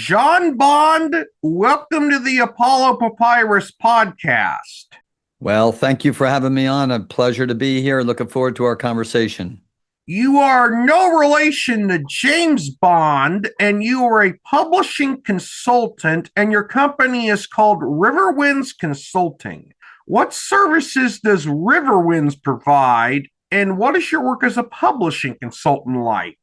John Bond, welcome to the Apollo Papyrus podcast. Well, thank you for having me on. A pleasure to be here. Looking forward to our conversation. You are no relation to James Bond, and you are a publishing consultant, and your company is called Riverwinds Consulting. What services does Riverwinds provide, and what is your work as a publishing consultant like?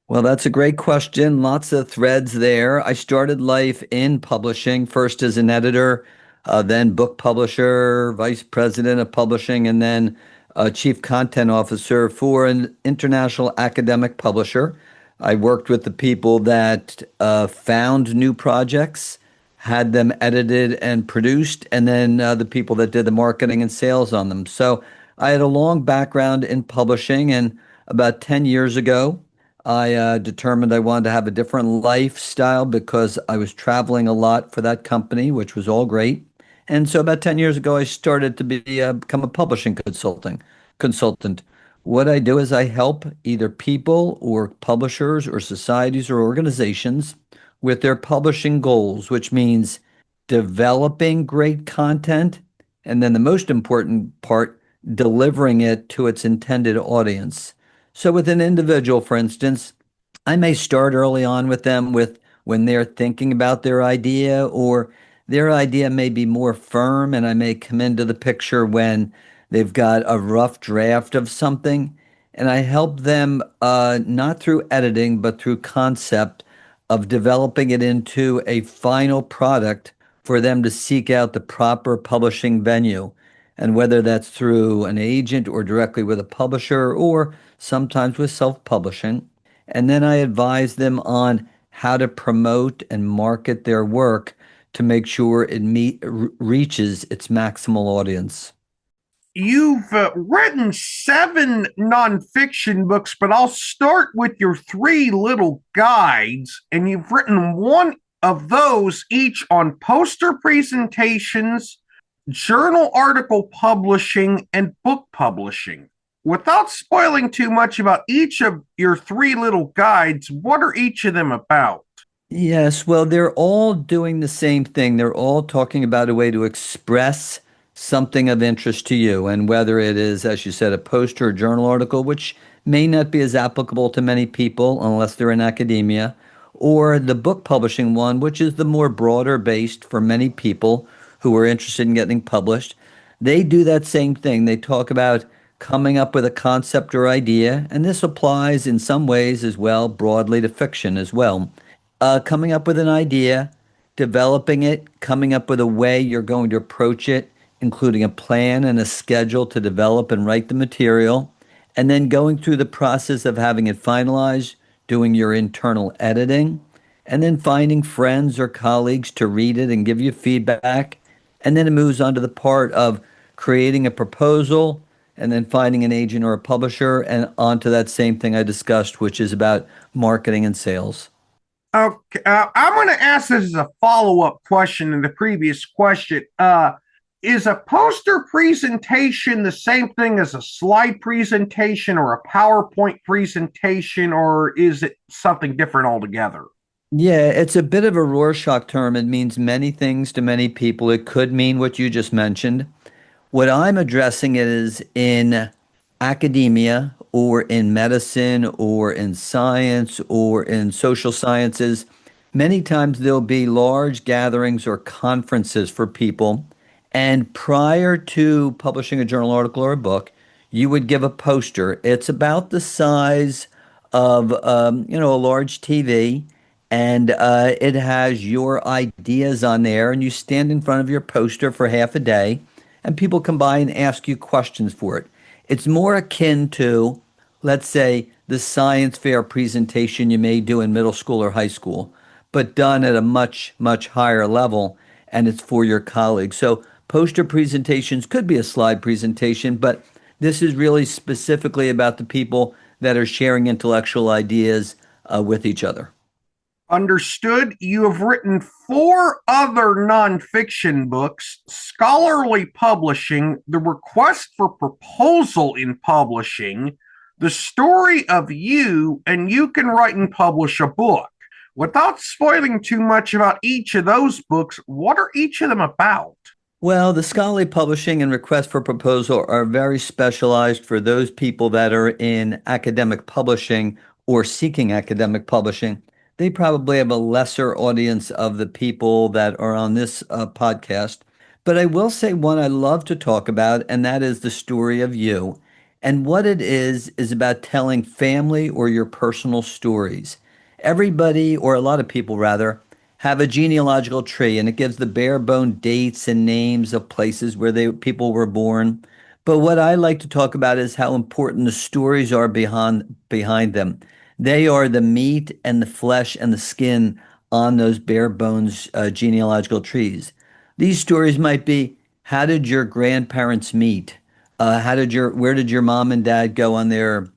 Well, that's a great question. Lots of threads there. I started life in publishing, first as an editor, then book publisher, vice president of publishing, and then chief content officer for an international academic publisher. I worked with the people that found new projects, had them edited and produced, and then the people that did the marketing and sales on them. So I had a long background in publishing, and about 10 years ago, I determined I wanted to have a different lifestyle because I was traveling a lot for that company, which was all great. And so about 10 years ago, I started to become a publishing consultant. What I do is I help either people or publishers or societies or organizations with their publishing goals, which means developing great content, and then the most important part, delivering it to its intended audience. So with an individual, for instance, I may start early on with them with when they're thinking about their idea, or their idea may be more firm, and I may come into the picture when they've got a rough draft of something. And I help them not through editing, but through concept of developing it into a final product for them to seek out the proper publishing venue. And whether that's through an agent or directly with a publisher or sometimes with self-publishing. And then I advise them on how to promote and market their work to make sure it reaches its maximal audience. You've written 7 nonfiction books, but I'll start with your 3 little guides, and you've written one of those each on poster presentations, journal article publishing, and book publishing. Without spoiling too much about each of your 3 little guides, what are each of them about? Yes, well, they're all doing the same thing. They're all talking about a way to express something of interest to you. And whether it is, as you said, a poster or journal article, which may not be as applicable to many people unless they're in academia, or the book publishing one, which is the more broader based for many people who are interested in getting published. They do that same thing. They talk about coming up with a concept or idea, and this applies in some ways as well, broadly to fiction as well. Coming up with an idea, developing it, coming up with a way you're going to approach it, including a plan and a schedule to develop and write the material, and then going through the process of having it finalized, doing your internal editing, and then finding friends or colleagues to read it and give you feedback. And then it moves on to the part of creating a proposal and then finding an agent or a publisher and onto that same thing I discussed, which is about marketing and sales. Okay, I'm going to ask this as a follow-up question to the previous question. Is a poster presentation the same thing as a slide presentation or a PowerPoint presentation, or is it something different altogether? Yeah, it's a bit of a Rorschach term. It means many things to many people. It could mean what you just mentioned. What I'm addressing is in academia or in medicine or in science or in social sciences. Many times there'll be large gatherings or conferences for people. And prior to publishing a journal article or a book, you would give a poster. It's about the size of, a large TV, and it has your ideas on there. And you stand in front of your poster for half a day, and people come by and ask you questions for it. It's more akin to, let's say, the science fair presentation you may do in middle school or high school, but done at a much, much higher level, and it's for your colleagues. So poster presentations could be a slide presentation, but this is really specifically about the people that are sharing intellectual ideas with each other. Understood. You have written 4 other nonfiction books: Scholarly Publishing, The Request for Proposal in Publishing, The Story of You, and You Can Write and Publish a Book. Without spoiling too much about each of those books, what are each of them about? Well, the scholarly publishing and request for proposal are very specialized for those people that are in academic publishing or seeking academic publishing. They probably have a lesser audience of the people that are on this podcast. But I will say one I love to talk about, and that is the story of you. And what it is about telling family or your personal stories. Everybody, or a lot of people rather, have a genealogical tree, and it gives the bare bone dates and names of places where people were born. But what I like to talk about is how important the stories are behind them. They are the meat and the flesh and the skin on those bare bones genealogical trees. These stories might be: how did your grandparents meet? Where did your mom and dad go on their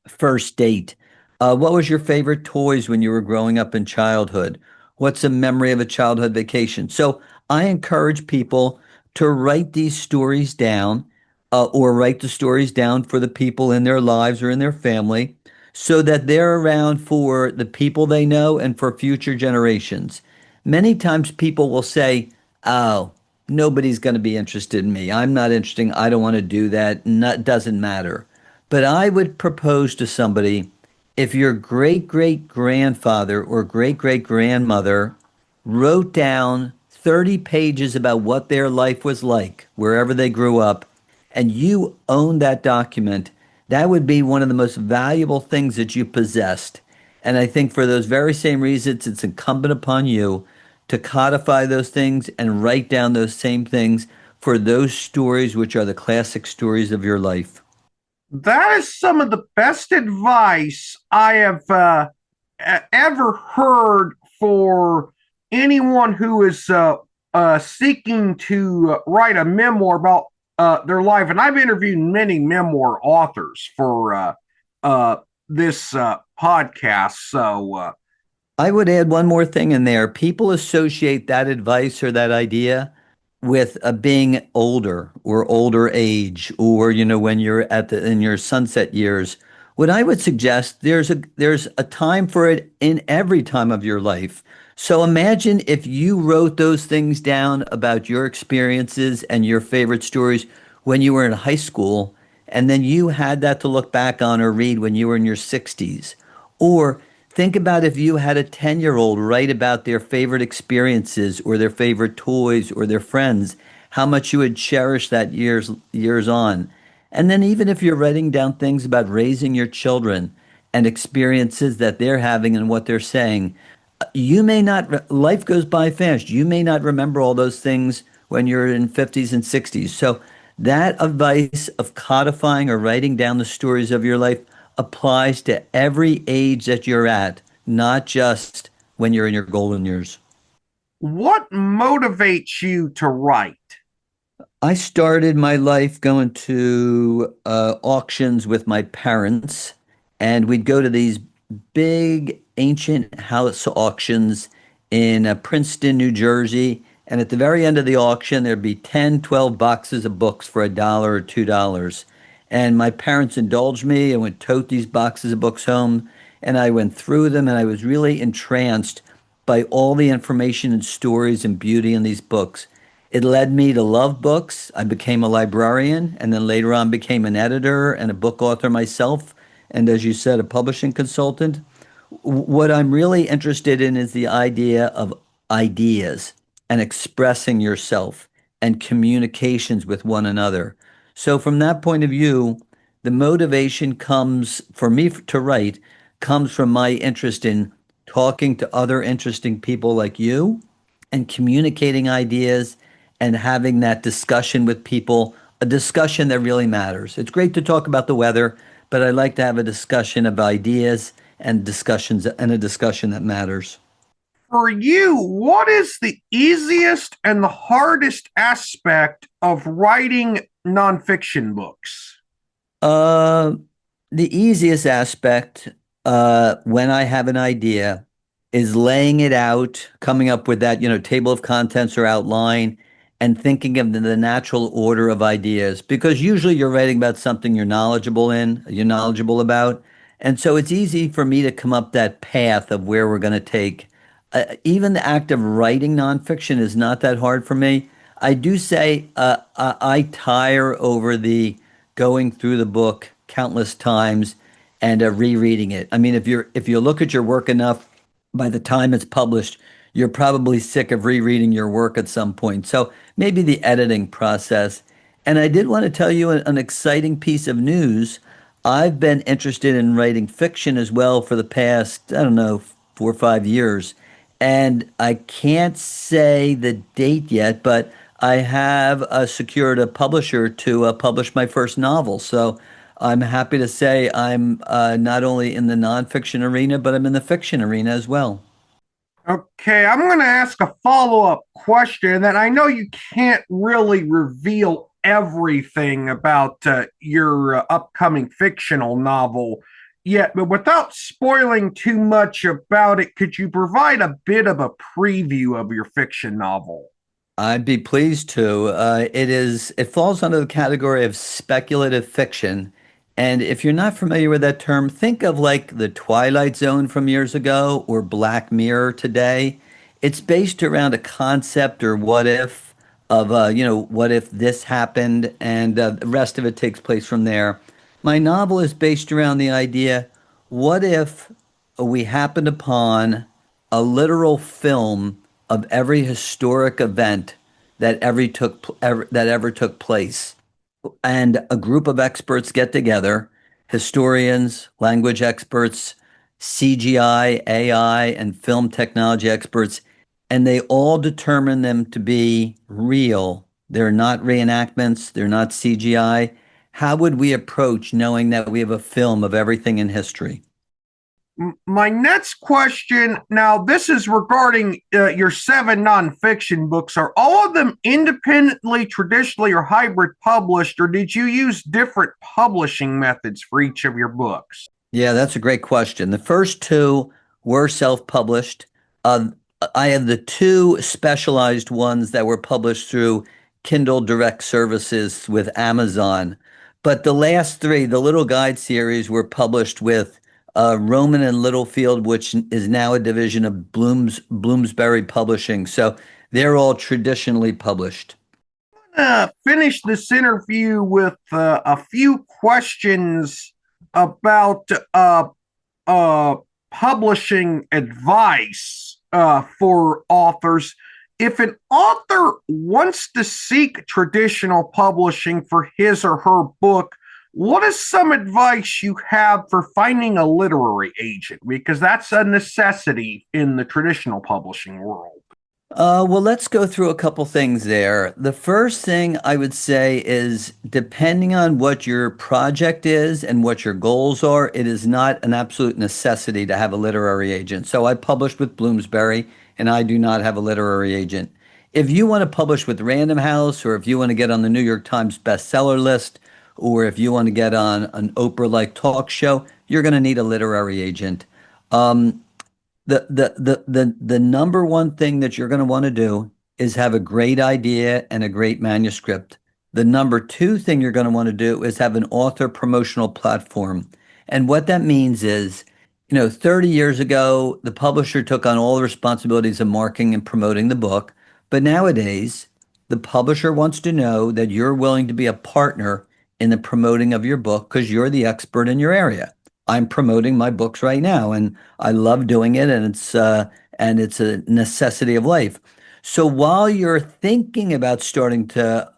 first date? What was your favorite toys when you were growing up in childhood? What's a memory of a childhood vacation? So I encourage people to write these stories down, or write the stories down for the people in their lives or in their family, so that they're around for the people they know and for future generations. Many times people will say, "Oh, nobody's going to be interested in me. I'm not interesting. I don't want to do that. Doesn't matter." But I would propose to somebody, if your great great grandfather or great great grandmother wrote down 30 pages about what their life was like wherever they grew up, and you own that document, that would be one of the most valuable things that you possessed. And I think for those very same reasons, it's incumbent upon you to codify those things and write down those same things for those stories which are the classic stories of your life. That is some of the best advice I have ever heard for anyone who is seeking to write a memoir about their life. And I've interviewed many memoir authors for this podcast. I would add one more thing in there. People associate that advice or that idea with being older or older age, or when you're in your sunset years. What I would suggest, there's a time for it in every time of your life. So imagine if you wrote those things down about your experiences and your favorite stories when you were in high school, and then you had that to look back on or read when you were in your 60s. Or think about if you had a 10-year-old write about their favorite experiences or their favorite toys or their friends, how much you would cherish that years on. And then even if you're writing down things about raising your children and experiences that they're having and what they're saying, you may not, life goes by fast. You may not remember all those things when you're in 50s and 60s. So that advice of codifying or writing down the stories of your life applies to every age that you're at, not just when you're in your golden years. What motivates you to write? I started my life going to auctions with my parents, and we'd go to these big ancient house auctions in Princeton, New Jersey. And at the very end of the auction, there'd be 10, 12 boxes of books for $1 or $2. And my parents indulged me and would tote these boxes of books home. And I went through them, and I was really entranced by all the information and stories and beauty in these books. It led me to love books. I became a librarian, and then later on became an editor and a book author myself. And as you said, a publishing consultant. What I'm really interested in is the idea of ideas and expressing yourself and communications with one another. So, from that point of view, the motivation comes for me to write comes from my interest in talking to other interesting people like you and communicating ideas and having that discussion with people, a discussion that really matters. It's great to talk about the weather, but I like to have a discussion of ideas and a discussion that matters. For you, what is the easiest and the hardest aspect of writing nonfiction books? Uh, the easiest aspect, when I have an idea, is laying it out, coming up with that, table of contents or outline, and thinking of the natural order of ideas. Because usually you're writing about something you're knowledgeable about, And so it's easy for me to come up that path of where we're going to take. Even the act of writing nonfiction is not that hard for me. I do say I tire over the going through the book countless times and rereading it. I mean, if you look at your work enough, by the time it's published, you're probably sick of rereading your work at some point. So maybe the editing process. And I did want to tell you an exciting piece of news. I've been interested in writing fiction as well for the past, I don't know, 4 or 5 years. And I can't say the date yet, but I have secured a publisher to publish my first novel. So I'm happy to say I'm not only in the nonfiction arena, but I'm in the fiction arena as well. Okay, I'm going to ask a follow-up question that I know you can't really reveal everything about your upcoming fictional novel yet, but without spoiling too much about it, could you provide a bit of a preview of your fiction novel? I'd be pleased to. It falls under the category of speculative fiction. And if you're not familiar with that term, think of like the Twilight Zone from years ago or Black Mirror today. It's based around a concept or what if of, what if this happened, and the rest of it takes place from there. My novel is based around the idea, what if we happened upon a literal film of every historic event that ever took place, and a group of experts get together, historians, language experts, CGI, AI, and film technology experts, and they all determine them to be real. They're not reenactments, they're not CGI. How would we approach knowing that we have a film of everything in history? My next question now, this is regarding your seven nonfiction books. Are all of them independently, traditionally, or hybrid published, or did you use different publishing methods for each of your books? Yeah, that's a great question. The first two were self-published. Uh, I have the two specialized ones that were published through Kindle Direct Services with Amazon. But the last three, the Little Guide series, were published with Roman and Littlefield, which is now a division of Bloomsbury Publishing. So they're all traditionally published. Finish this interview with a few questions about uh, publishing advice for authors. If an author wants to seek traditional publishing for his or her book, what is some advice you have for finding a literary agent? Because that's a necessity in the traditional publishing world. Well, let's go through a couple things there. The first thing I would say is depending on what your project is and what your goals are, it is not an absolute necessity to have a literary agent. So I published with Bloomsbury and I do not have a literary agent. If you want to publish with Random House, or if you want to get on the New York Times bestseller list, or if you want to get on an Oprah-like talk show, you're going to need a literary agent. Um, the number one thing that you're going to want to do is have a great idea and a great manuscript. The number two thing you're going to want to do is have an author promotional platform. And what that means is, 30 years ago, the publisher took on all the responsibilities of marketing and promoting the book. But nowadays, the publisher wants to know that you're willing to be a partner in the promoting of your book because you're the expert in your area. I'm promoting my books right now, and I love doing it, and it's a necessity of life. So while you're thinking about starting to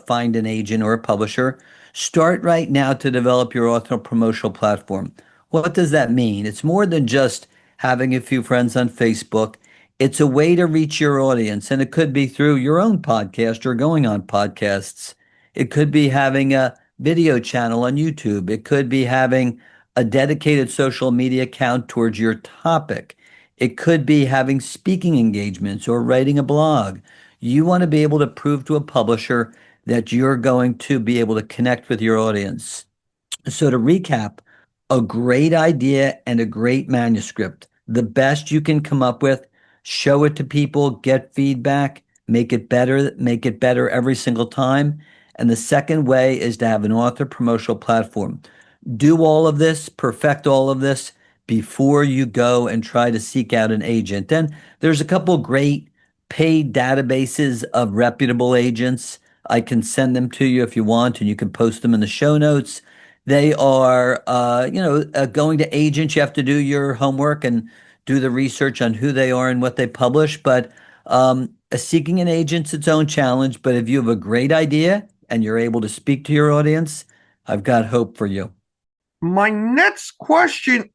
find an agent or a publisher, start right now to develop your author promotional platform. What does that mean? It's more than just having a few friends on Facebook. It's a way to reach your audience, and it could be through your own podcast or going on podcasts. It could be having a video channel on YouTube. It could be having a dedicated social media account towards your topic. It could be having speaking engagements or writing a blog. You want to be able to prove to a publisher that you're going to be able to connect with your audience. So to recap, a great idea and a great manuscript, the best you can come up with, show it to people, get feedback, make it better every single time. And the second way is to have an author promotional platform. do all of this, perfect all of this before you go and try to seek out an agent. And there's a couple great paid databases of reputable agents. I can send them to you if you want, and you can post them in the show notes. They are, going to agents. You have to do your homework and do the research on who they are and what they publish. But seeking an agent's its own challenge. But if you have a great idea and you're able to speak to your audience, I've got hope for you. My next question,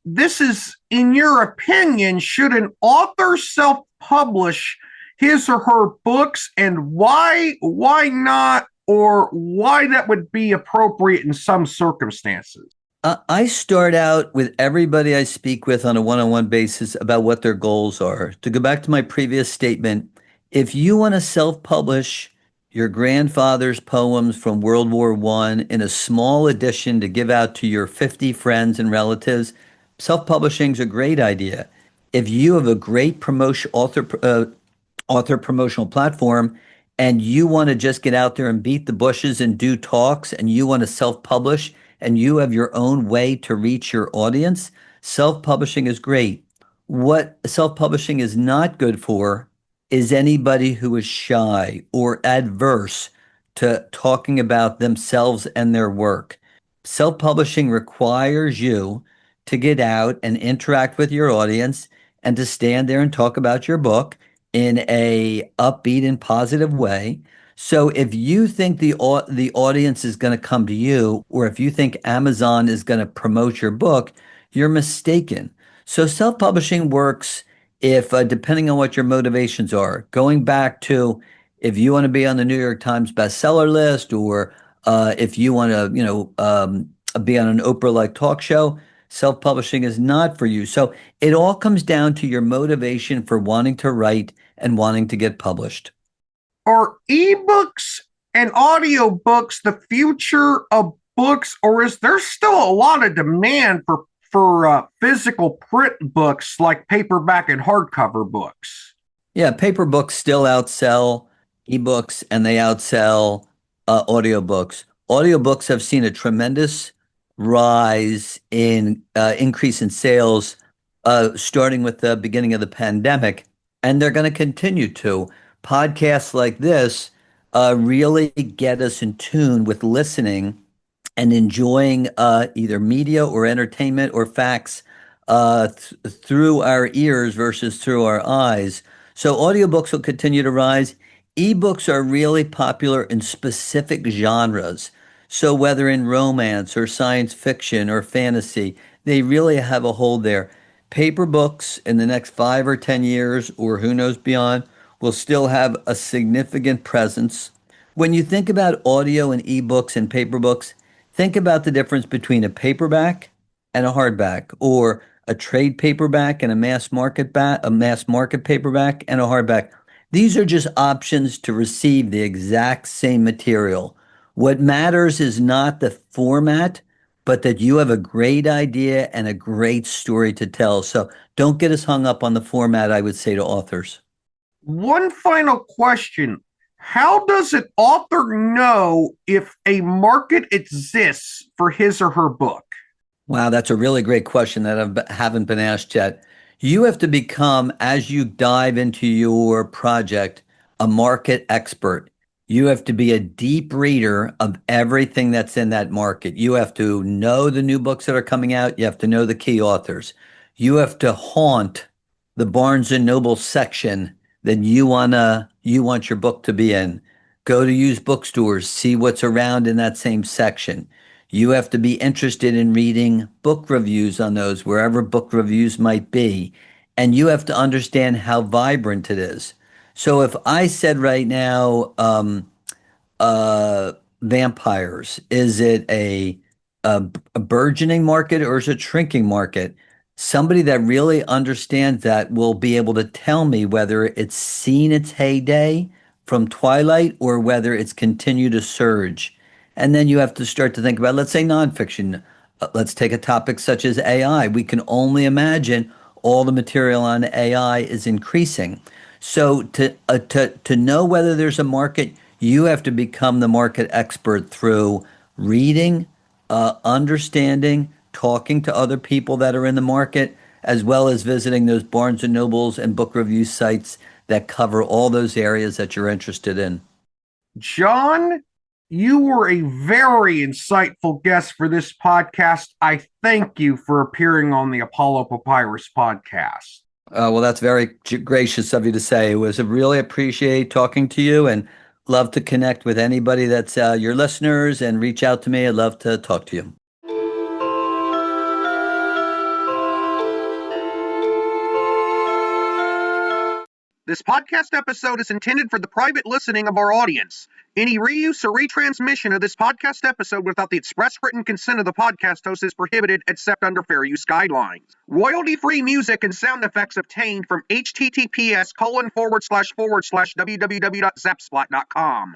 this is, in your opinion, should an author self-publish his or her books, and why not, or why that would be appropriate in some circumstances? I start out with everybody I speak with on a one-on-one basis about what their goals are. To go back to my previous statement, if you want to self-publish your grandfather's poems from World War I in a small edition to give out to your 50 friends and relatives, self-publishing is a great idea. If you have a great promotion author promotional platform and you want to just get out there and beat the bushes and do talks and you want to self-publish and you have your own way to reach your audience, self-publishing is great. What self-publishing is not good for is anybody who is shy or adverse to talking about themselves and their work. Self-publishing requires you to get out and interact with your audience and to stand there and talk about your book in a upbeat and positive way. So if you think the audience is going to come to you, or if you think Amazon is going to promote your book, you're mistaken. So self-publishing works if, depending on what your motivations are. Going back to if you want to be on the New York Times bestseller list, or if you want to, be on an Oprah-like talk show, self-publishing is not for you. So it all comes down to your motivation for wanting to write and wanting to get published. Are ebooks and audiobooks the future of books, or is there still a lot of demand for physical print books like paperback and hardcover books? Yeah, paper books still outsell ebooks and they outsell audiobooks. Audiobooks have seen a tremendous rise in increase in sales starting with the beginning of the pandemic, and they're going to continue to. Podcasts like this really get us in tune with listening and enjoying either media or entertainment or facts through our ears versus through our eyes. So audiobooks will continue to rise. Ebooks are really popular in specific genres. So whether in romance or science fiction or fantasy, they really have a hold there. Paper books in the next 5 or 10 years, or who knows beyond, will still have a significant presence. When you think about audio and ebooks and paper books, think about the difference between a paperback and a hardback, or a trade paperback and a mass market paperback and a hardback. These are just options to receive the exact same material. What matters is not the format, but that you have a great idea and a great story to tell. So don't get us hung up on the format, I would say to authors. One final question. How does an author know if a market exists for his or her book? Wow, that's a really great question that I haven't been asked yet. You have to become, as you dive into your project, a market expert. You have to be a deep reader of everything that's in that market. You have to know the new books that are coming out. You have to know the key authors. You have to haunt the Barnes and Noble section that you want your book to be in. Go to used bookstores, see what's around in that same section. You have to be interested in reading book reviews on those, wherever book reviews might be. And you have to understand how vibrant it is. So if I said right now, uh, vampires, is it a burgeoning market or is it a shrinking market? Somebody that really understands that will be able to tell me whether it's seen its heyday from Twilight or whether it's continued to surge. And then you have to start to think about, let's say, nonfiction. Let's take a topic such as AI. We can only imagine all the material on AI is increasing. So to know whether there's a market, you have to become the market expert through reading, understanding, talking to other people that are in the market, as well as visiting those Barnes and Nobles and book review sites that cover all those areas that you're interested in. John, you were a very insightful guest for this podcast. I thank you for appearing on the Apollo Papyrus podcast. Well, that's very gracious of you to say. It was a really appreciate talking to you and love to connect with anybody that's your listeners and reach out to me. I'd love to talk to you. This podcast episode is intended for the private listening of our audience. Any reuse or retransmission of this podcast episode without the express written consent of the podcast host is prohibited except under fair use guidelines. Royalty-free music and sound effects obtained from https://www.zapsplat.com.